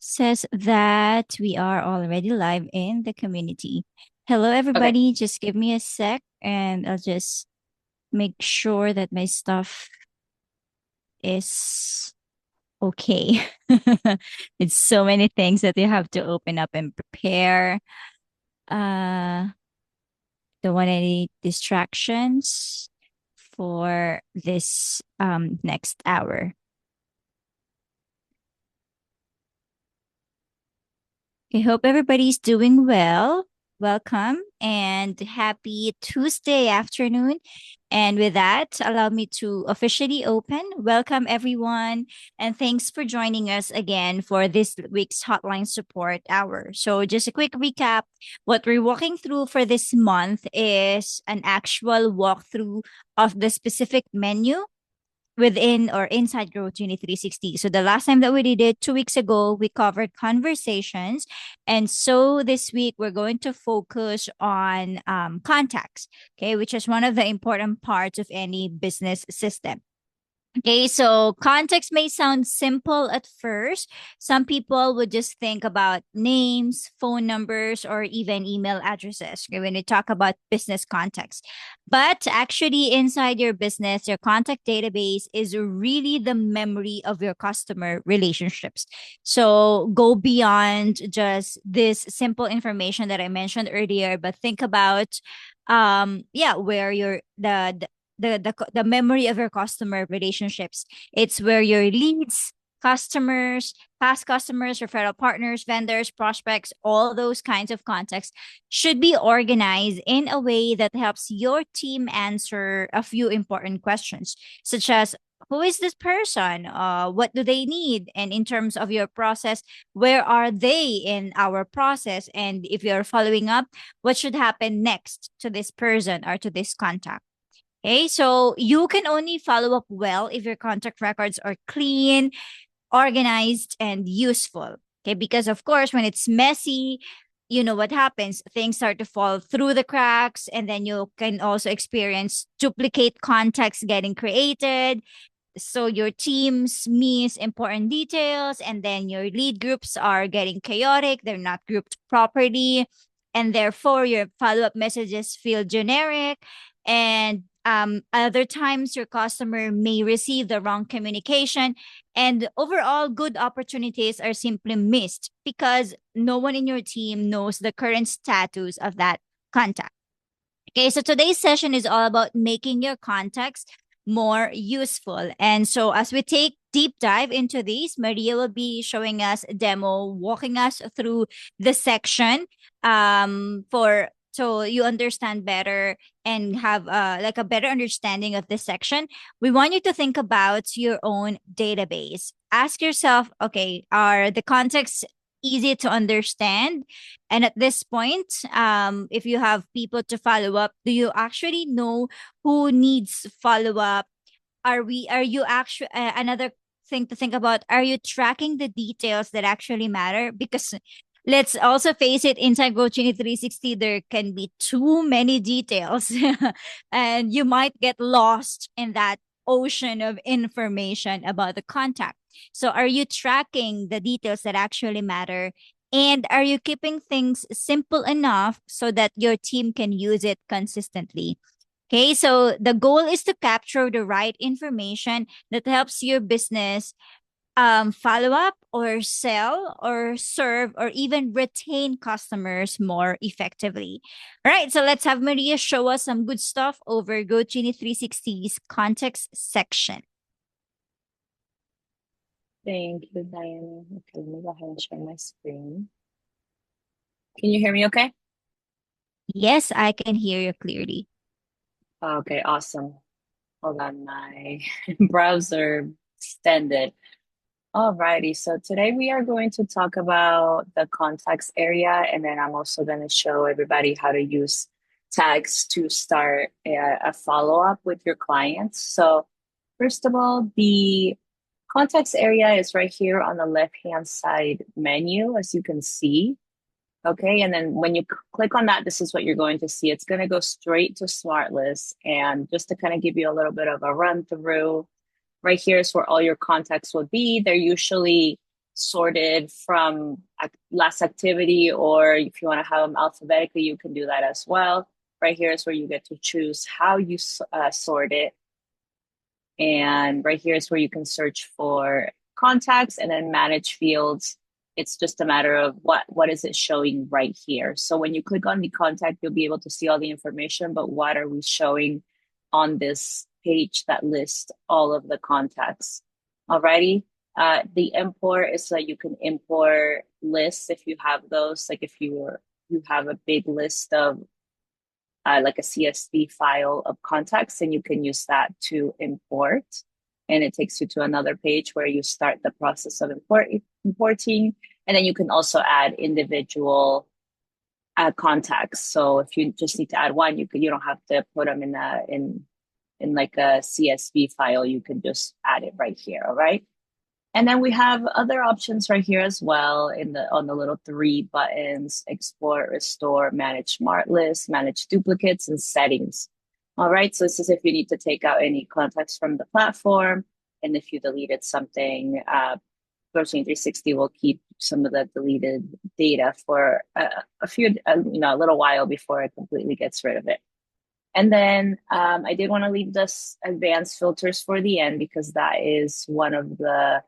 says that we are already live in the community. Hello, Okay. everybody. Just give me a sec and I'll just make sure that my stuff is okay. It's so many things that you have to open up and prepare. Uh, don't want any distractions for this next hour. I hope everybody's doing well. Welcome and happy Tuesday afternoon. And with that, allow me to officially open. Welcome, everyone. And thanks for joining us again for this week's Hotline Support Hour. So, just a quick recap what we're walking through for this month is an actual walkthrough of the specific menu within or inside Growth Uni 360. So the last time that we did it 2 weeks ago, we covered conversations. And so this week, we're going to focus on contacts, okay, which is one of the important parts of any business system. Okay, so context may sound simple at first. Some people would just think about names, phone numbers, or even email addresses, okay, when we talk about business context. But actually, inside your business, your contact database is really the memory of your customer relationships. So go beyond just this simple information that I mentioned earlier, but think about yeah, where your the memory of your customer relationships. It's where your leads, customers, past customers, referral partners, vendors, prospects, all those kinds of contacts should be organized in a way that helps your team answer a few important questions, such as who is this person? What do they need? And in terms of your process, where are they in our process? And if you're following up, what should happen next to this person or to this contact? Okay, so you can only follow up well if your contact records are clean, organized, and useful. Okay, because of course, when it's messy, you know what happens. Things start to fall through the cracks, and then you can also experience duplicate contacts getting created. So your teams miss important details, and then your lead groups are getting chaotic. They're not grouped properly, and therefore your follow up messages feel generic. And other times, your customer may receive the wrong communication, and overall, good opportunities are simply missed because no one in your team knows the current status of that contact. Okay, so today's session is all about making your contacts more useful. And so as we take deep dive into these, Maria will be showing us a demo, walking us through the section for so you understand better and have like a better understanding of this section. We want you to think about your own database. Ask yourself, okay, are the contacts easy to understand? And at this point, if you have people to follow up, do you actually know who needs follow up? Are you actually, another thing to think about, are you tracking the details that actually matter? Because let's also face it, inside Coaching 360, there can be too many details and you might get lost in that ocean of information about the contact. So are you tracking the details that actually matter? And are you keeping things simple enough so that your team can use it consistently? Okay, so the goal is to capture the right information that helps your business follow up or sell or serve or even retain customers more effectively. All right, so let's have Maria show us some good stuff over GoGenie 360's context section. Thank you, Diana. Okay, let me go ahead and share my screen. Can you hear me okay? Yes, I can hear you clearly. Okay, awesome. Hold on, my browser extended. Alrighty, so today we are going to talk about the contacts area, and then I'm also going to show everybody how to use tags to start a follow-up with your clients. So first of all, the contacts area is right here on the left-hand side menu, as you can see. Okay, and then when you click on that, this is what you're going to see. It's going to go straight to Smart List. And just to kind of give you a little bit of a run through, right here is where all your contacts will be. They're usually sorted from last activity, or if you want to have them alphabetically, you can do that as well. Right here is where you get to choose how you sort it. And right here is where you can search for contacts and then manage fields. It's just a matter of what is it showing right here. So when you click on the contact, you'll be able to see all the information, but what are we showing on this page that lists all of the contacts? Alrighty. The import is so that you can import lists if you have those. Like if you have a big list of like a CSV file of contacts, and you can use that to import. And it takes you to another page where you start the process of importing. And then you can also add individual contacts. So if you just need to add one, you don't have to put them in like a CSV file. You can just add it right here. All right. And then we have other options right here as well on the little three buttons: export, restore, manage smart lists, manage duplicates, and settings. All right, so this is if you need to take out any contacts from the platform, and if you deleted something, Virtual 360 will keep some of the deleted data for a little while before it completely gets rid of it. And then I did want to leave this advanced filters for the end, because that is one of the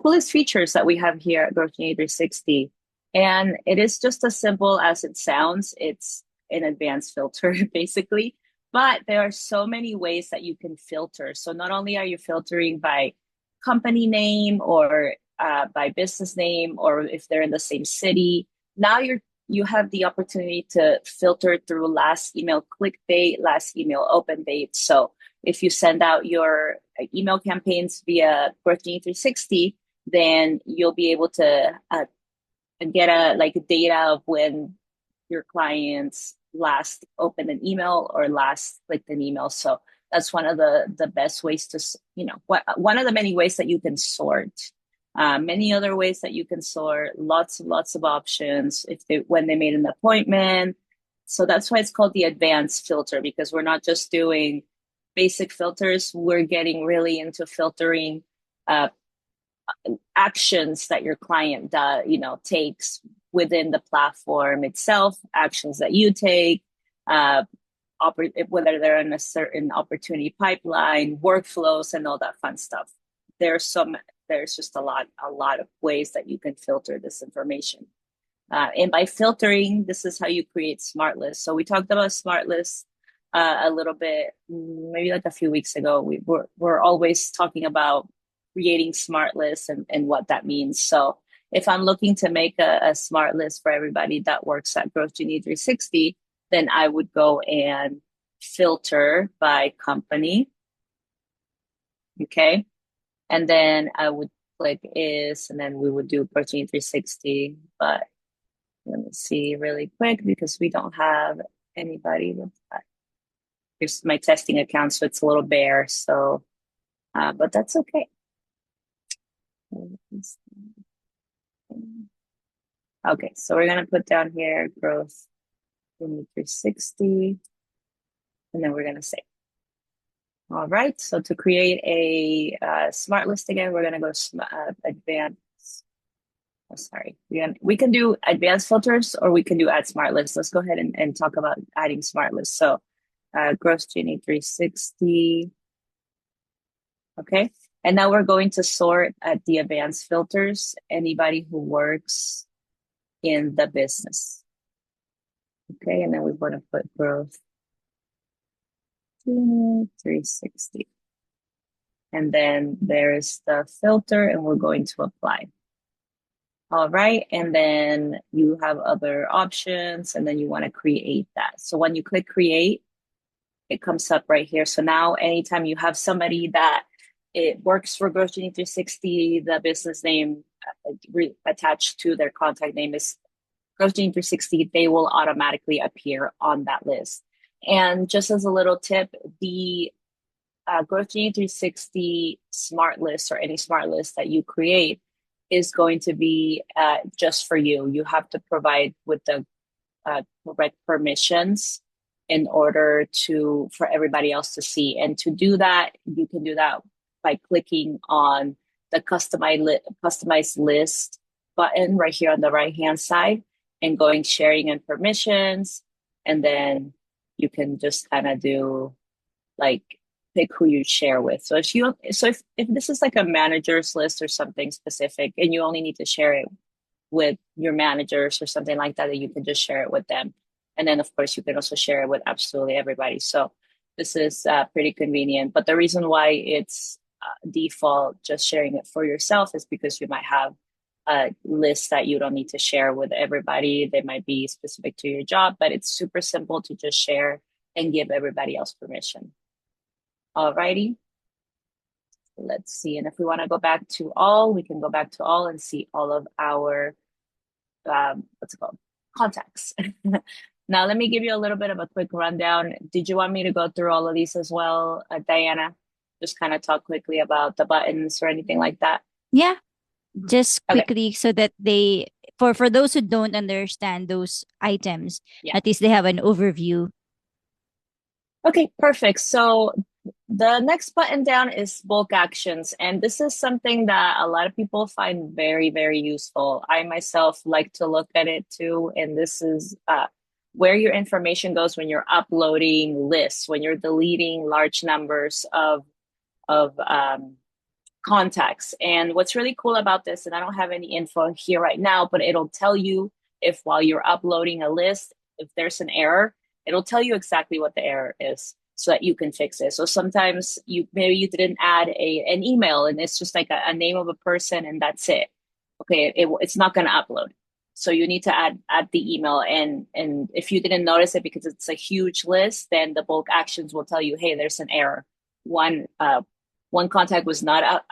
coolest features that we have here at Growth 360. And it is just as simple as it sounds. It's an advanced filter, basically. But there are so many ways that you can filter. So not only are you filtering by company name or by business name, or if they're in the same city, now you have the opportunity to filter through last email click date, last email open date. So if you send out your email campaigns via Birthday 360, then you'll be able to get data of when your clients last opened an email or last clicked an email. So that's one of the best ways to, one of the many ways that you can sort. Many other ways that you can sort, lots of options when they made an appointment. So that's why it's called the advanced filter, because we're not just doing basic filters. We're getting really into filtering actions that your client takes within the platform itself, actions that you take, whether they're in a certain opportunity pipeline, workflows, and all that fun stuff. There's just a lot of ways that you can filter this information. And by filtering, this is how you create smart lists. So we talked about smart lists a little bit, maybe like a few weeks ago. We're always talking about creating smart lists and what that means. So if I'm looking to make a smart list for everybody that works at Growth Genie 360, then I would go and filter by company. Okay. And then I would click is, and then we would do Growth Genie 360. But let me see really quick, because we don't have anybody with that. Here's my testing account, so it's a little bare. So, but that's okay. Okay, so we're gonna put down here Growth 360, and then we're gonna save. All right, so to create a smart list again, we're gonna go advanced. Oh, sorry, we can do advanced filters, or we can do add smart lists. Let's go ahead and talk about adding smart lists. So Growth Genie 360. Okay, and now we're going to sort at the advanced filters, anybody who works in the business. Okay, and then we want to put Growth 360. And then there's the filter, and we're going to apply. All right, and then you have other options, and then you want to create that. So when you click create, it comes up right here. So now anytime you have somebody that it works for Growth Genie 360, the business name attached to their contact name is Growth Genie 360, they will automatically appear on that list. And just as a little tip, the Growth Genie 360 smart list, or any smart list that you create, is going to be just for you. You have to provide with the correct permissions in order for everybody else to see. And to do that, you can do that by clicking on the customized list button right here on the right hand side and going sharing and permissions. And then you can just kind of do like pick who you share with. So if this is like a manager's list or something specific and you only need to share it with your managers or something like that, you can just share it with them. And then, of course, you can also share it with absolutely everybody. So this is pretty convenient. But the reason why it's default just sharing it for yourself is because you might have a list that you don't need to share with everybody. They might be specific to your job, but it's super simple to just share and give everybody else permission. Alrighty, let's see. And if we want to go back to all, we can go back to all and see all of our what's it called? Contacts. Now, let me give you a little bit of a quick rundown. Did you want me to go through all of these as well, Diana? Just kind of talk quickly about the buttons or anything like that. Yeah, just Okay. quickly so that they for those who don't understand those items, Yeah. at least they have an overview. Okay, perfect. So the next button down is bulk actions. And this is something that a lot of people find very, very useful. I myself like to look at it too. And this is where your information goes when you're uploading lists, when you're deleting large numbers of contacts. And what's really cool about this, and I don't have any info here right now, but it'll tell you if while you're uploading a list, if there's an error, it'll tell you exactly what the error is so that you can fix it. So sometimes maybe you didn't add an email and it's just like a name of a person and that's it. Okay, it's not going to upload. So you need to add the email, and if you didn't notice it because it's a huge list, then the bulk actions will tell you, hey, there's an error. One contact was not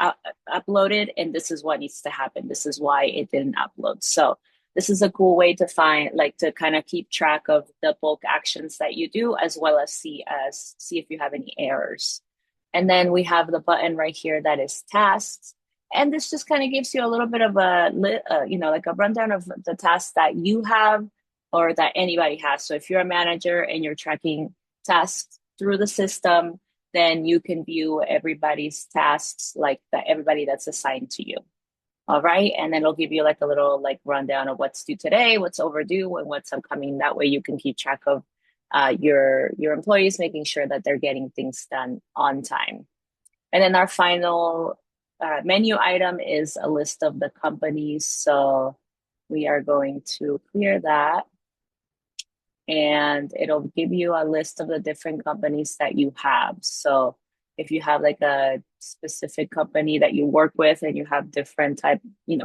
uploaded, and this is what needs to happen. This is why it didn't upload. So this is a cool way to to kind of keep track of the bulk actions that you do, as well as see if you have any errors. And then we have the button right here that is tasks. And this just kind of gives you a little bit of like a rundown of the tasks that you have or that anybody has. So if you're a manager and you're tracking tasks through the system, then you can view everybody's tasks, like everybody that's assigned to you. All right. And then it'll give you like a little like rundown of what's due today, what's overdue, and what's upcoming. That way you can keep track of your employees, making sure that they're getting things done on time. And then our final menu item is a list of the companies. So we are going to clear that. And it'll give you a list of the different companies that you have. So if you have like a specific company that you work with and you have different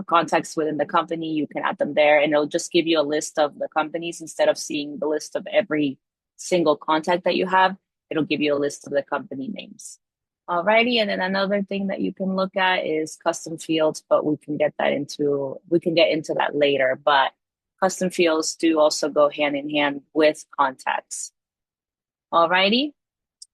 contacts within the company, you can add them there and it'll just give you a list of the companies instead of seeing the list of every single contact that you have. It'll give you a list of the company names. Alrighty, and then another thing that you can look at is custom fields, but we can get into that later. But custom fields do also go hand in hand with contacts. Alrighty.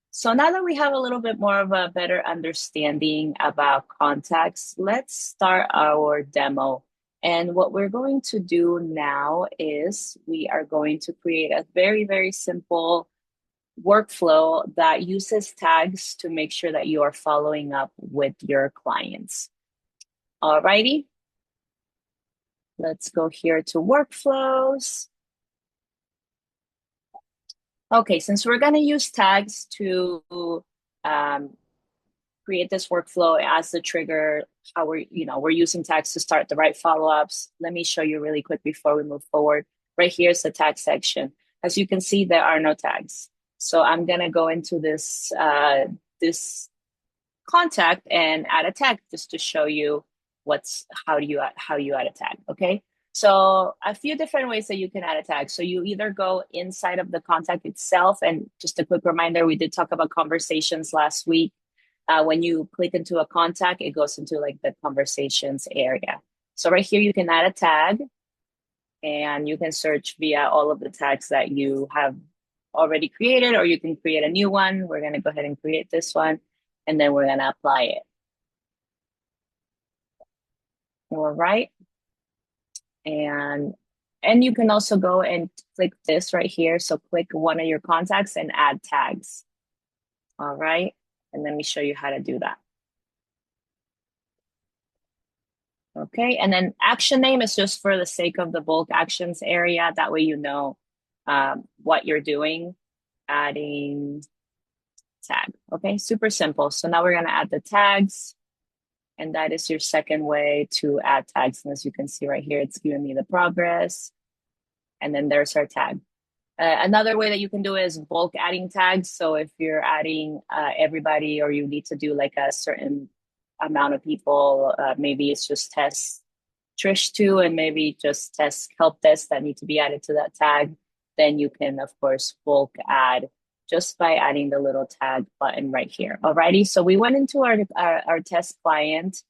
So now that we have a little bit more of a better understanding about contacts, let's start our demo. And what we're going to do now is we are going to create a very, very simple workflow that uses tags to make sure that you are following up with your clients. Alrighty. Let's go here to workflows. Okay, since we're going to use tags to create this workflow as the trigger, how we're using tags to start the right follow-ups. Let me show you really quick before we move forward. Right here is the tag section. As you can see, there are no tags. So I'm going to go into this contact and add a tag just to show you how you add a tag. Okay. So a few different ways that you can add a tag. So you either go inside of the contact itself, and just a quick reminder, we did talk about conversations last week. When you click into a contact, it goes into like the conversations area. So right here, you can add a tag and you can search via all of the tags that you have already created, or you can create a new one. We're going to go ahead and create this one, and then we're going to apply it. All right. And you can also go and click this right here. So click one of your contacts and add tags. All right. And let me show you how to do that. Okay, and then action name is just for the sake of the bulk actions area. That way you know what you're doing. Adding tag. Okay, super simple. So now we're gonna add the tags, and that is your second way to add tags. And as you can see right here, it's giving me the progress, and then there's our tag. Another way that you can do is bulk adding tags. So if you're adding everybody, or you need to do like a certain amount of people, maybe it's just test Trish too, and maybe just test help desk that need to be added to that tag, then you can, of course, bulk add just by adding the little tag button right here. Alrighty, so we went into our test client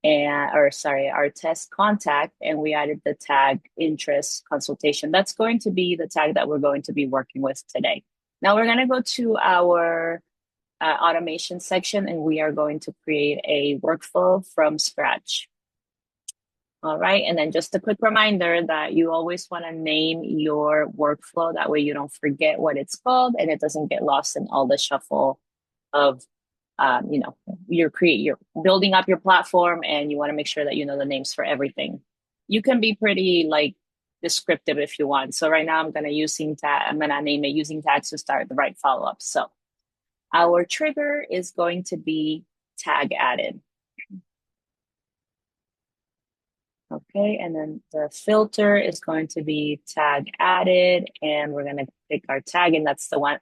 and, or sorry, our test contact, and we added the tag interest consultation. That's going to be the tag that we're going to be working with today. Now we're going to go to our automation section, and we are going to create a workflow from scratch. All right, and then just a quick reminder that you always want to name your workflow. That way you don't forget what it's called and it doesn't get lost in all the shuffle of, you're building up your platform, and you want to make sure that you know the names for everything. You can be pretty like descriptive if you want. So right now I'm going to name it using tags to start the right follow-up. So our trigger is going to be tag added. Okay, and then the filter is going to be tag added, and we're going to pick our tag, and that's the one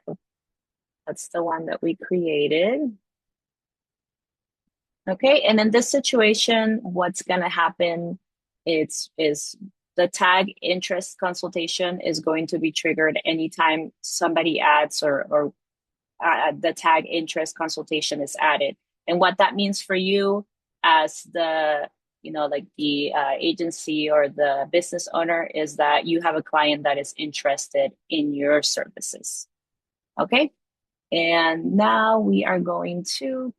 that we created. Okay, and in this situation, what's going to happen is the tag interest consultation is going to be triggered anytime somebody adds or the tag interest consultation is added. And what that means for you as the agency or the business owner is that you have a client that is interested in your services. Okay, and now we are going to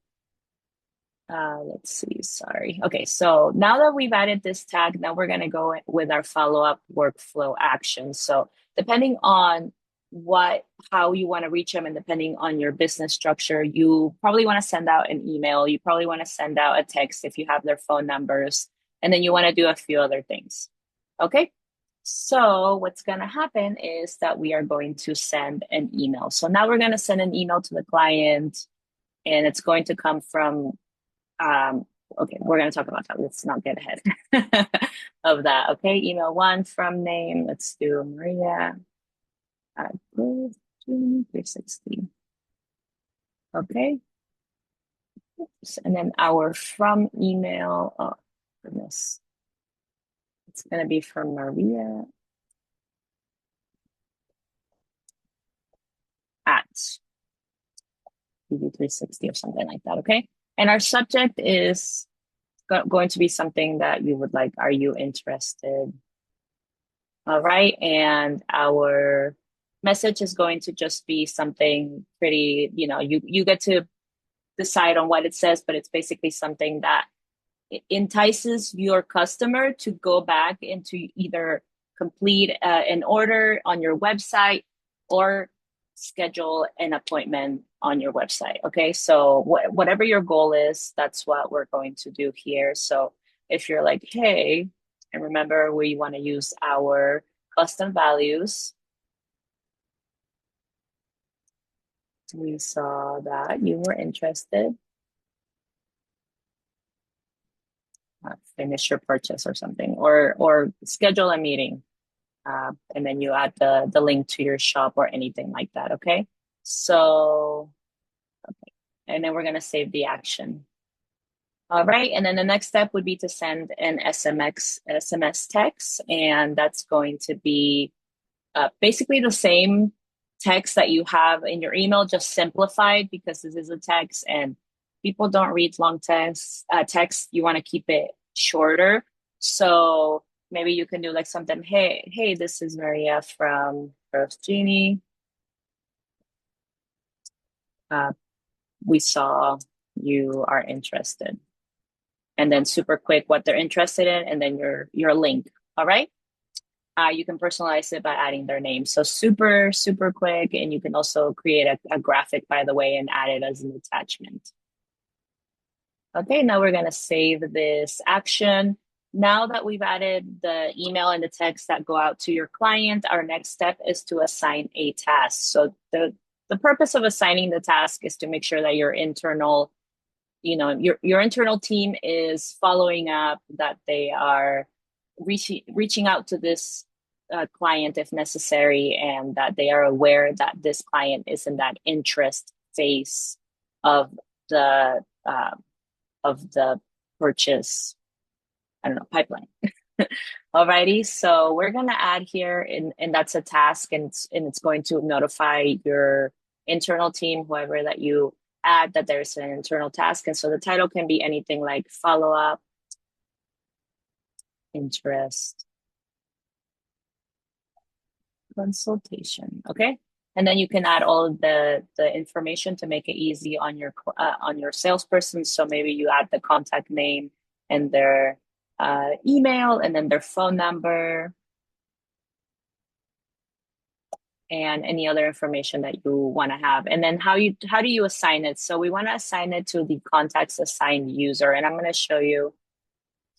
let's see, sorry. Okay, so now that we've added this tag, now we're going to go with our follow-up workflow action. So depending on how you want to reach them, and depending on your business structure, you probably want to send out an email. You probably want to send out a text if you have their phone numbers, and then you want to do a few other things. Okay, so what's going to happen is that we are going to send an email. So now we're going to send an email to the client, and it's going to come from okay, we're going to talk about that. Let's not get ahead of that. Okay, email one from name. Let's do Maria at 360. Okay, and then our from email. Oh goodness, it's going to be from Maria at 360 or something like that. Okay, and our subject is going to be something that you would like. Are you interested? All right, and our message is going to just be something pretty, you get to decide on what it says, but it's basically something that entices your customer to go back and to either complete an order on your website or schedule an appointment on your website. Okay, so whatever your goal is, that's what we're going to do here. So if you're like, hey, and remember, we want to use our custom values. We saw that you were interested. Finish your purchase or something, or schedule a meeting, and then you add the link to your shop or anything like that. Okay, so okay, and then we're gonna save the action. All right, and then the next step would be to send an SMS text, and that's going to be basically the same text that you have in your email, just simplified because this is a text and people don't read long text. You want to keep it shorter. So maybe you can do like something, hey, this is Maria from First Genie. We saw you are interested. And then super quick what they're interested in, and then your link. All right. You can personalize it by adding their name. So super, super quick. And you can also create a graphic, by the way, and add it as an attachment. Okay, now we're going to save this action. now that we've added the email and the text that go out to your client, our next step is to assign a task. So the purpose of assigning the task is to make sure that your internal, your internal team is following up, that they are reaching out to this client if necessary, and that they are aware that this client is in that interest phase of the uh, of the purchase, I don't know, pipeline. Alrighty, so we're gonna add here, and that's a task, and it's going to notify your internal team, whoever that you add, that there's an internal task. And so the title can be anything like follow up, interest, consultation. Okay, and then you can add all of the information to make it easy on your salesperson. So maybe you add the contact name and their email, and then their phone number, and any other information that you want to have. And then how do you assign it? So we want to assign it to the contacts assigned user, and I'm going to show you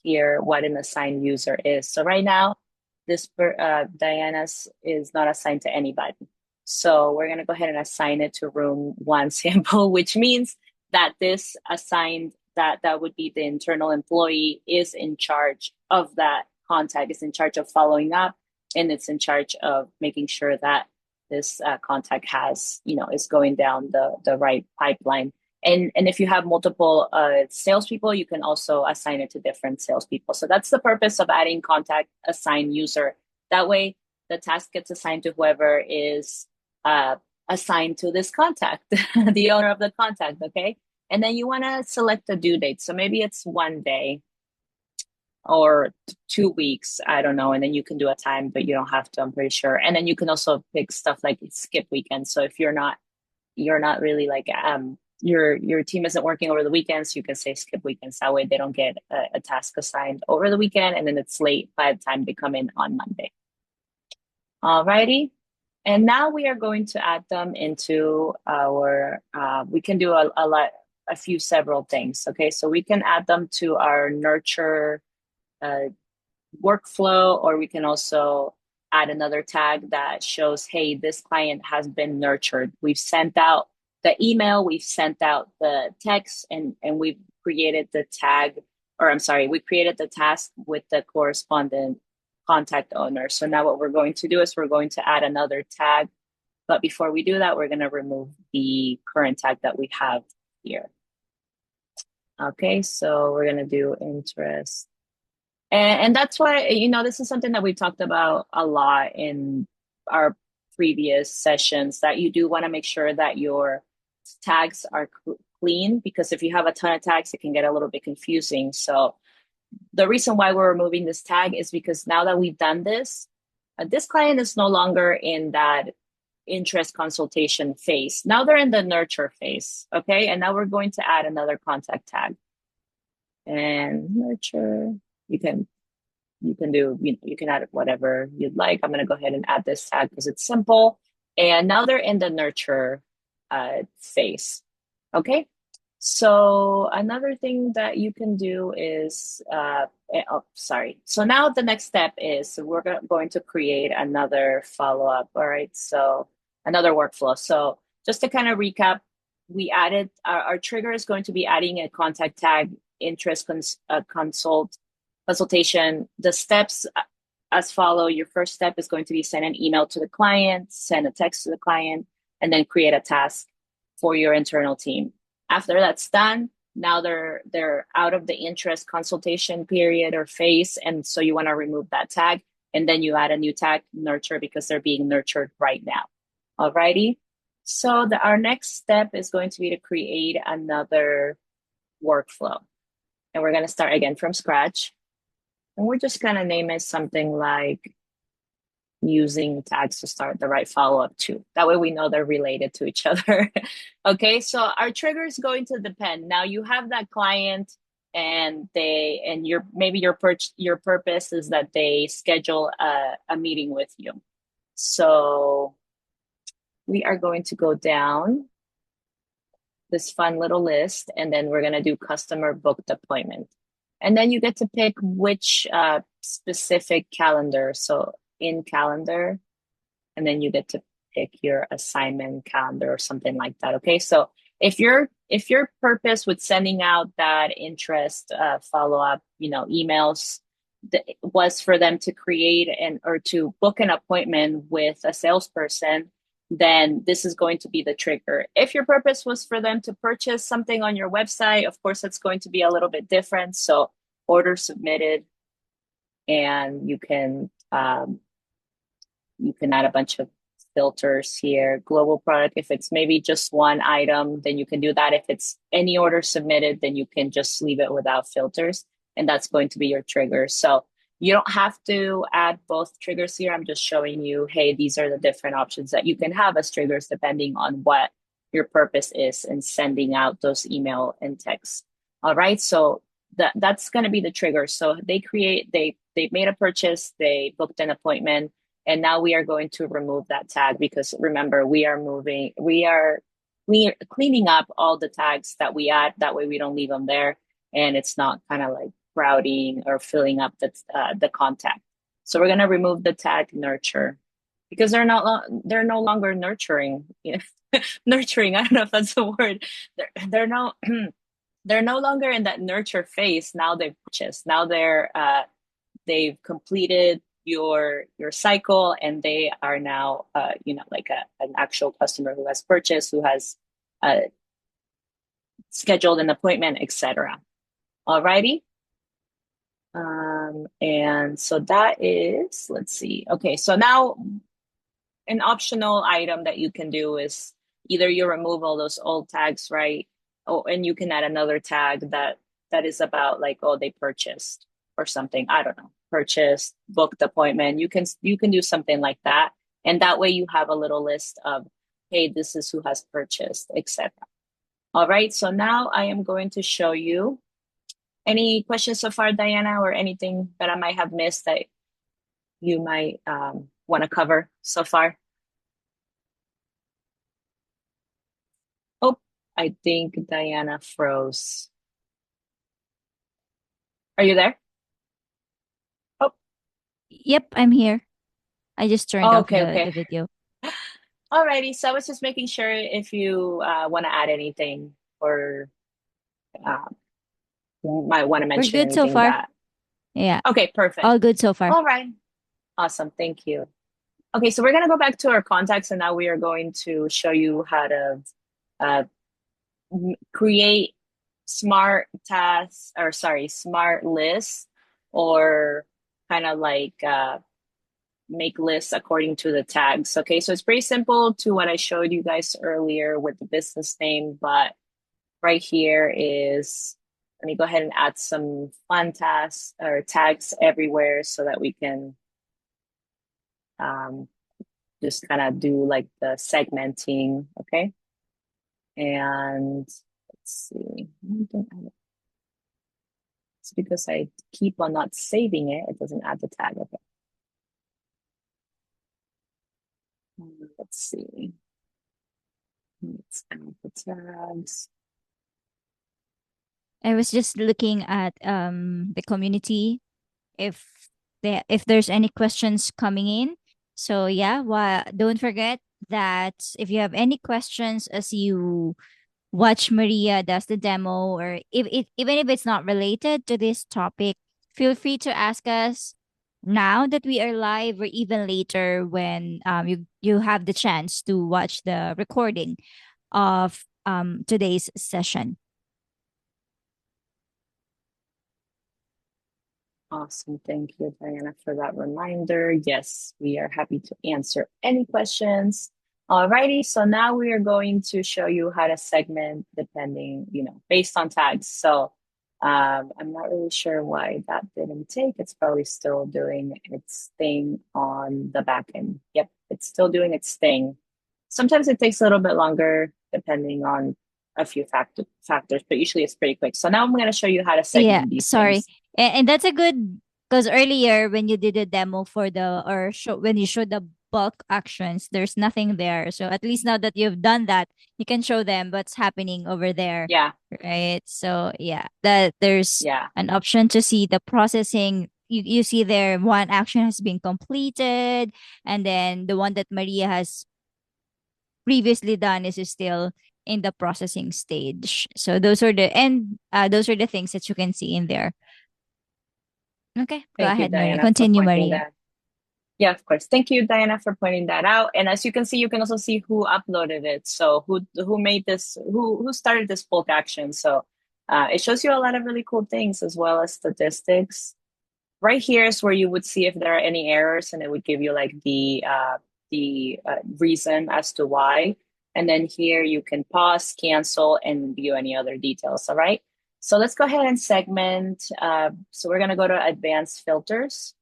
here what an assigned user is. So right now, Diana's is not assigned to anybody. So we're going to go ahead and assign it to room one sample, which means that this assigned, that would be the internal employee, is in charge of that contact, is in charge of following up, and it's in charge of making sure that this contact is going down the right pipeline. And if you have multiple salespeople, you can also assign it to different salespeople. So that's the purpose of adding contact assigned user. That way, the task gets assigned to whoever is assigned to this contact, the owner of the contact. Okay, and then you want to select the due date. So maybe it's 1 day or 2 weeks, I don't know. And then you can do a time, but you don't have to, I'm pretty sure. And then you can also pick stuff like skip weekends. So if you're not really like your team isn't working over the weekends, you can say skip weekends. That way they don't get a task assigned over the weekend, and then it's late by the time they come in on Monday. Alrighty. And now we are going to add them into our, we can do a few several things. Okay, so we can add them to our nurture workflow, or we can also add another tag that shows, hey, this client has been nurtured. We've sent out the email, we've sent out the text, and we've created the tag, or I'm sorry, we created the task with the correspondent contact owner. So now what we're going to do is we're going to add another tag. But before we do that, we're going to remove the current tag that we have here. Okay, so we're going to do interest. And that's why, this is something that we talked about a lot in our previous sessions, that you do want to make sure that your tags are clean, because if you have a ton of tags, it can get a little bit confusing. So the reason why we're removing this tag is because now that we've done this, this client is no longer in that interest consultation phase. Now they're in the nurture phase, okay? And now we're going to add another contact tag. And nurture, you can do, you can add whatever you'd like. I'm going to go ahead and add this tag because it's simple. And now they're in the nurture phase. Okay. So another thing that you can do is, sorry. So now the next step is we're going to create another follow-up. All right. So another workflow. So just to kind of recap, we added our trigger is going to be adding a contact tag, interest consultation. The steps as follow. Your first step is going to be send an email to the client, send a text to the client, and then create a task for your internal team. After that's done, now they're out of the interest consultation period or phase, and so you want to remove that tag, and then you add a new tag, nurture, because they're being nurtured right now. Alrighty. So our next step is going to be to create another workflow, and we're going to start again from scratch. And we're just going to name it something like using tags to start the right follow-up to. That way we know they're related to each other. Okay, so our trigger is going to depend. Now you have that client, and your purpose is that they schedule a meeting with you. So we are going to go down this fun little list, and then we're going to do customer booked appointment. And then you get to pick which specific calendar. So in calendar, and then you get to pick your assignment calendar or something like that. Okay. So if your purpose with sending out that interest follow-up, emails was for them to create and or to book an appointment with a salesperson, then this is going to be the trigger. If your purpose was for them to purchase something on your website, of course it's going to be a little bit different. So order submitted, and you can add a bunch of filters here. Global product, if it's maybe just one item, then you can do that. If it's any order submitted, then you can just leave it without filters, and that's going to be your trigger. So you don't have to add both triggers here. I'm just showing you, hey, these are the different options that you can have as triggers depending on what your purpose is in sending out those email and texts. All right. So that's going to be the trigger. So they made a purchase, they booked an appointment, and now we are going to remove that tag because remember, we are cleaning up all the tags that we add. That way we don't leave them there and it's not kind of like crowding or filling up the contact. So we're going to remove the tag nurture because they're no longer nurturing. Nurturing. I don't know if that's the word. They're no they're no longer in that nurture phase. Now they've purchased. Now they've completed your cycle, and they are now like an actual customer who has purchased, who has uh, scheduled an appointment, etc. Alrighty. And so that is, let's see. Okay, so now an optional item that you can do is either you remove all those old tags, right? Oh, and you can add another tag that is about like, oh, they purchased or something. I don't know, purchased, booked appointment. You can do something like that, and that way you have a little list of, hey, this is who has purchased, etc. All right. So now I am going to show you. Any questions so far, Diana, or anything that I might have missed that you might want to cover so far? Oh, I think Diana froze. Are you there? Oh, Yep, I'm here. I just turned oh, off okay, the okay. video. Alrighty. So I was just making sure if you want to add anything or uh, might want to We're mention good so anything far. that. Yeah, Okay, perfect. all good so far. All right. Awesome. Thank you. Okay, so we're going to go back to our contacts, and now we are going to show you how to uh, create smart tasks, or sorry, smart lists, or kind of like make lists according to the tags. Okay, so it's pretty simple to what I showed you guys earlier with the business name, but right here is, let me go ahead and add some fun tasks or tags everywhere so that we can um, just kind of do like the segmenting. Okay, and let's see. It's because I keep on not saving it. It doesn't add the tag. Okay. Let's see. Let's add the tags. I was just looking at the community if if there's any questions coming in. So yeah, don't forget that if you have any questions as you watch Maria does the demo, or even if it's not related to this topic, feel free to ask us now that we are live, or even later when you have the chance to watch the recording of today's session. Awesome. Thank you, Diana, for that reminder. Yes, we are happy to answer any questions. Alrighty, so now we are going to show you how to segment depending, based on tags. So I'm not really sure why that didn't take. It's probably still doing its thing on the back end. Yep, it's still doing its thing. Sometimes it takes a little bit longer depending on a few factors, but usually it's pretty quick. So now I'm going to show you how to Yeah, segment these sorry. things. And that's a good, because earlier when you did a demo for the or show when you showed the bulk actions, there's nothing there. So at least now that you've done that, you can show them what's happening over there, Yeah. right? So yeah, that there's Yeah. an option to see the processing. You see there one action has been completed, and then the one that Maria has previously done is still in the processing stage. So those are the things that you can see in there. Okay, go Thank you, ahead, Maria. Diana, for Continue, pointing Maria. that. Yeah, of course. Thank you, Diana, for pointing that out. And as you can see, you can also see who uploaded it. So who made this, who started this bulk action. So it shows you a lot of really cool things as well as statistics. Right here is where you would see if there are any errors, and it would give you like the reason as to why. And then here you can pause, cancel, and view any other details. All right. So let's go ahead and segment. So we're going to go to advanced filters,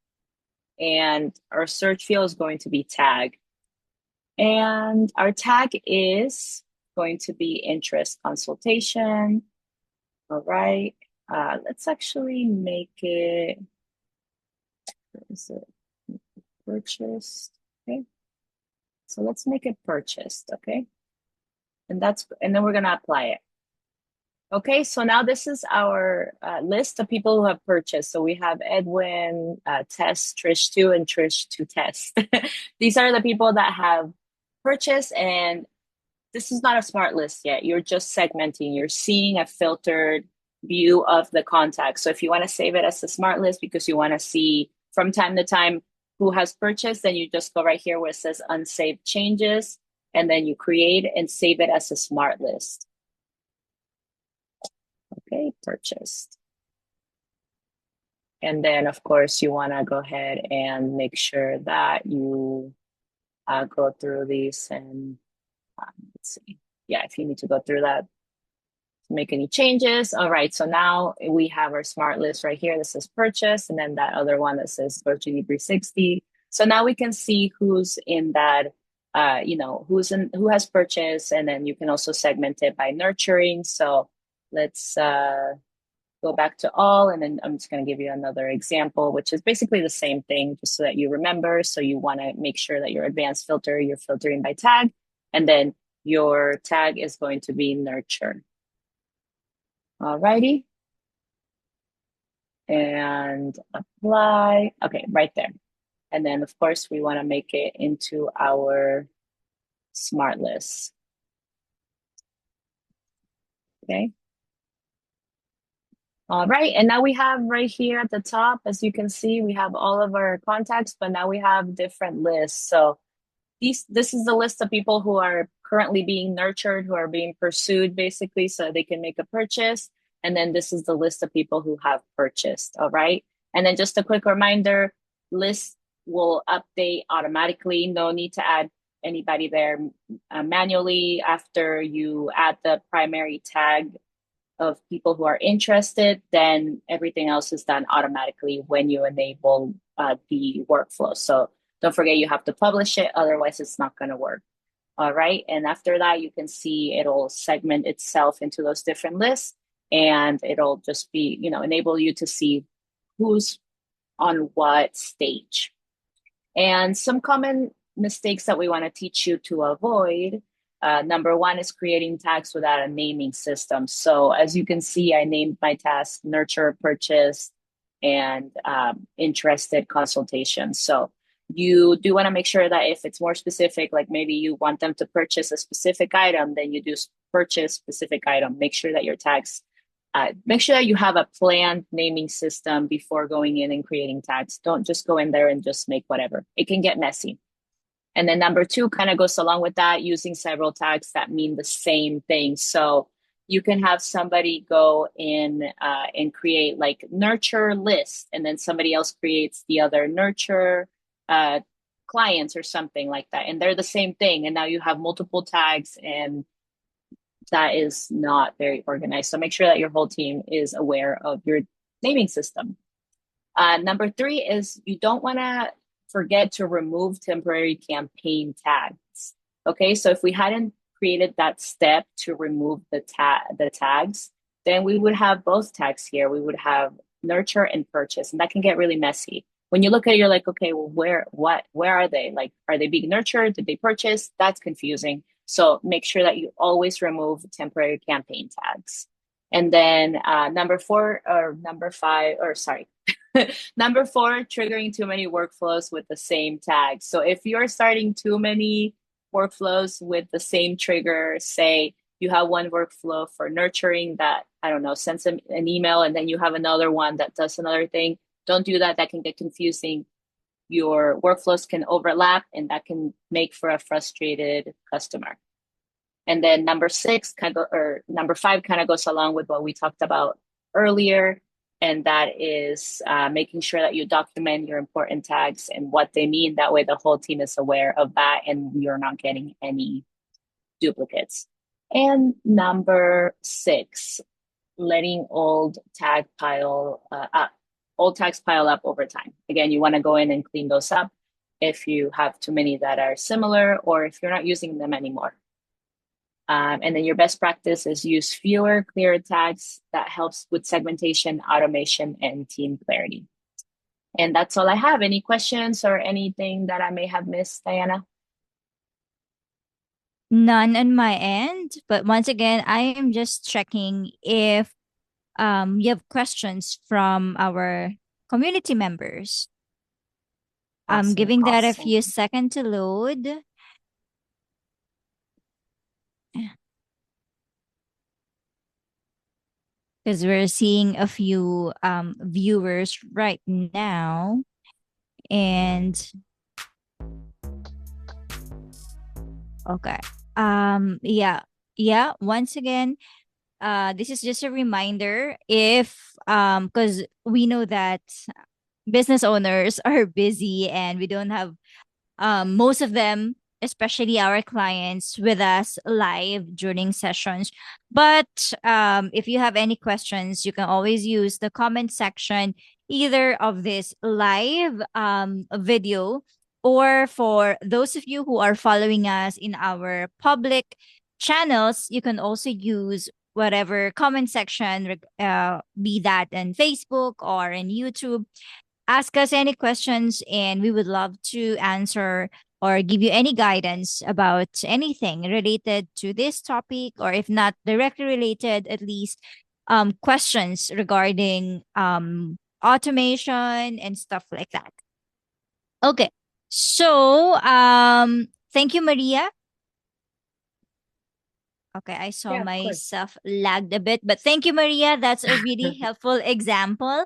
and our search field is going to be tag. And our tag is going to be interest consultation. All right. Let's actually make it, is it purchased? Okay. So let's make it purchased. Okay. And then we're going to apply it. Okay, so now this is our list of people who have purchased. So we have Edwin, Tess, Trish2, and Trish2 Test. These are the people that have purchased, and this is not a smart list yet. You're just segmenting. You're seeing a filtered view of the contacts. So if you want to save it as a smart list because you want to see from time to time who has purchased, then you just go right here where it says unsaved changes, and then you create and save it as a smart list. Okay, purchased. And then, of course, you want to go ahead and make sure that you go through these and let's see. Yeah, if you need to go through that to make any changes. All right, so now we have our smart list right here that says purchase, and then that other one that says Virtually 360. So now we can see who's in that, who has purchased, and then you can also segment it by nurturing. So let's go back to all, and then I'm just going to give you another example, which is basically the same thing, just so that you remember. So you want to make sure that your advanced filter, you're filtering by tag, and then your tag is going to be nurture. All righty. And apply. Okay, right there. And then, of course, we want to make it into our smart list. Okay. All right, and now we have right here at the top, as you can see, we have all of our contacts, but now we have different lists. So this is the list of people who are currently being nurtured, who are being pursued, basically, so they can make a purchase. And then this is the list of people who have purchased, all right? And then just a quick reminder, list will update automatically. No need to add anybody there manually. After you add the primary tag of people who are interested, then everything else is done automatically when you enable the workflow. So don't forget you have to publish it, otherwise it's not going to work. All right. And after that, you can see it'll segment itself into those different lists, and it'll just be, enable you to see who's on what stage. And some common mistakes that we want to teach you to avoid. Number one is creating tags without a naming system. So as you can see, I named my task nurture, purchase, and interested consultation. So you do want to make sure that if it's more specific, like maybe you want them to purchase a specific item, then you do purchase specific item. Make sure that your tags, make sure that you have a planned naming system before going in and creating tags. Don't just go in there and just make whatever. It can get messy. And then number two kind of goes along with that, using several tags that mean the same thing. So you can have somebody go in and create like nurture list, and then somebody else creates the other nurture clients or something like that. And they're the same thing. And now you have multiple tags, and that is not very organized. So make sure that your whole team is aware of your naming system. Number three is you don't want to forget to remove temporary campaign tags. Okay, so if we hadn't created that step to remove the tags, then we would have both tags here. We would have nurture and purchase, and that can get really messy. when you look at it, you're like, okay, well, where are they? Like, are they being nurtured? Did they purchase? That's confusing. So make sure that you always remove temporary campaign tags. And then number four or number five, or sorry, number four, triggering too many workflows with the same tag. So if you're starting too many workflows with the same trigger, say you have one workflow for nurturing that, I don't know, sends them an email, and then you have another one that does another thing. Don't do that. That can get confusing. Your workflows can overlap, and that can make for a frustrated customer. And then number six kind of, or number five kind of goes along with what we talked about earlier, and that is making sure that you document your important tags and what they mean. That way, the whole team is aware of that, and you're not getting any duplicates. And number six, letting old tags pile up over time. Again, you want to go in and clean those up if you have too many that are similar or if you're not using them anymore. And then your best practice is use fewer, clearer tags. That helps with segmentation, automation, and team clarity. And that's all I have. Any questions or anything that I may have missed, Diana? None on my end, but once again, I am just checking if you have questions from our community members. I'm Awesome, giving that a awesome. few seconds to load because we're seeing a few viewers right now. And okay. Yeah. Yeah, once again, this is just a reminder if because we know that business owners are busy and we don't have most of them, especially our clients, with us live during sessions. But if you have any questions, you can always use the comment section either of this live video, or for those of you who are following us in our public channels, you can also use whatever comment section, be that in Facebook or in YouTube. Ask us any questions and we would love to answer or give you any guidance about anything related to this topic, or if not directly related, at least questions regarding automation and stuff like that. Okay. So thank you, Maria. Okay, I saw Yeah, of course. myself lagged a bit, but thank you, Maria. That's a really helpful example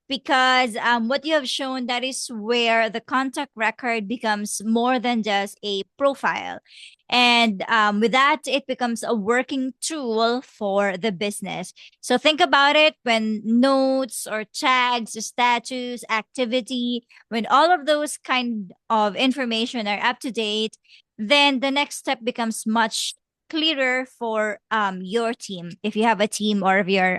because what you have shown, that is where the contact record becomes more than just a profile. And with that, it becomes a working tool for the business. So think about it: when notes or tags, status, activity, when all of those kind of information are up to date, then the next step becomes much clearer for your team. If you have a team, or if you're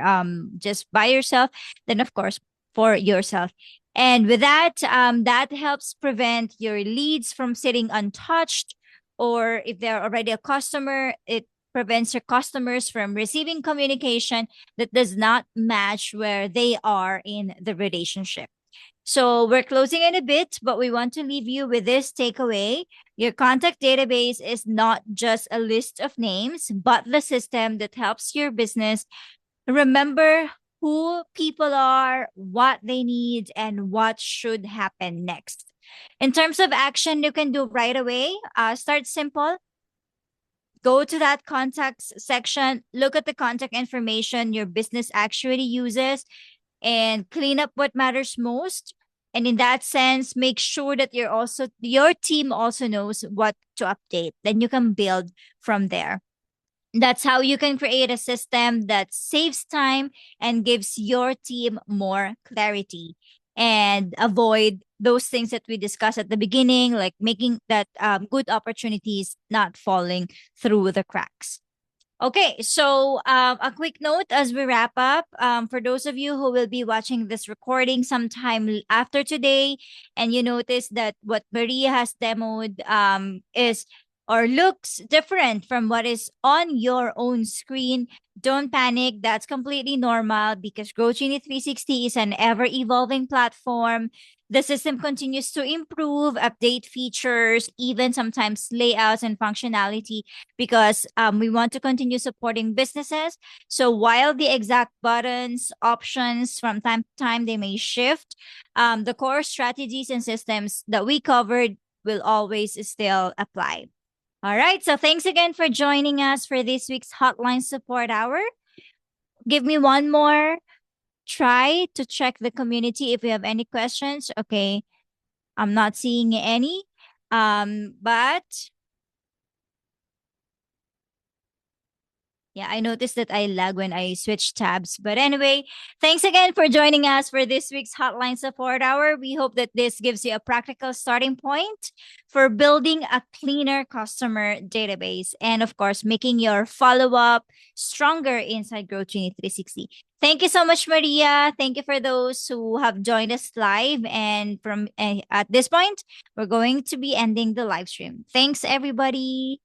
just by yourself, then of course for yourself. And with that, that helps prevent your leads from sitting untouched, or if they're already a customer, it prevents your customers from receiving communication that does not match where they are in the relationship. So we're closing in a bit, but we want to leave you with this takeaway. Your contact database is not just a list of names, but the system that helps your business remember who people are, what they need, and what should happen next. In terms of action you can do right away, start simple. Go to that contacts section, look at the contact information your business actually uses, and clean up what matters most. And in that sense, make sure that your team also knows what to update. Then you can build from there. That's how you can create a system that saves time and gives your team more clarity, and avoid those things that we discussed at the beginning, like making that good opportunities not falling through the cracks. Okay, so a quick note as we wrap up. For those of you who will be watching this recording sometime after today, and you notice that what Maria has demoed is or looks different from what is on your own screen, don't panic. That's completely normal because GrowGenie 360 is an ever evolving platform. The system continues to improve, update features, even sometimes layouts and functionality because we want to continue supporting businesses. So while the exact buttons, options from time to time they may shift, the core strategies and systems that we covered will always still apply. All right. So thanks again for joining us for this week's Hotline Support Hour. Give me one more try to check the community if you have any questions. Okay. I'm not seeing any. But yeah, I noticed that I lag when I switch tabs. But anyway, thanks again for joining us for this week's Hotline Support Hour. We hope that this gives you a practical starting point for building a cleaner customer database and, of course, making your follow up stronger inside GrowGenie 360. Thank you so much, Maria. Thank you for those who have joined us live. And from at this point, we're going to be ending the live stream. Thanks, everybody.